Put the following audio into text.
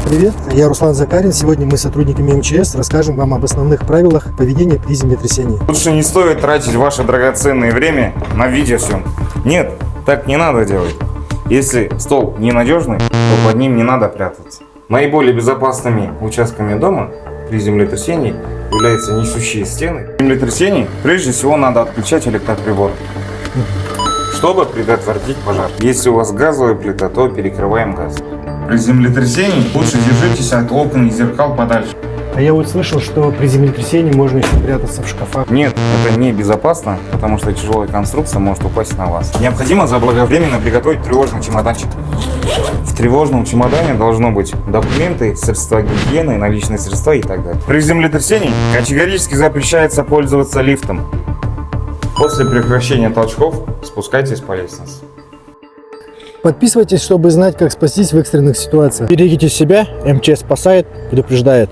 Привет, я Руслан Закарин. Сегодня мы с сотрудниками МЧС расскажем вам об основных правилах поведения при землетрясении. Лучше не стоит тратить ваше драгоценное время на видеосъемку. Нет, так не надо делать. Если стол ненадежный, то под ним не надо прятаться. Наиболее безопасными участками дома при землетрясении являются несущие стены. При землетрясении прежде всего надо отключать электроприбор, чтобы предотвратить пожар. Если у вас газовая плита, то перекрываем газ. При землетрясении лучше держитесь от окон и зеркал подальше. А я вот слышал, что при землетрясении можно еще прятаться в шкафах. Нет, это не безопасно, потому что тяжелая конструкция может упасть на вас. Необходимо заблаговременно приготовить тревожный чемоданчик. В тревожном чемодане должно быть документы, средства гигиены, наличные средства и так далее. При землетрясении категорически запрещается пользоваться лифтом. После прекращения толчков спускайтесь по лестнице. Подписывайтесь, чтобы знать, как спастись в экстренных ситуациях. Берегите себя, МЧС спасает, предупреждает.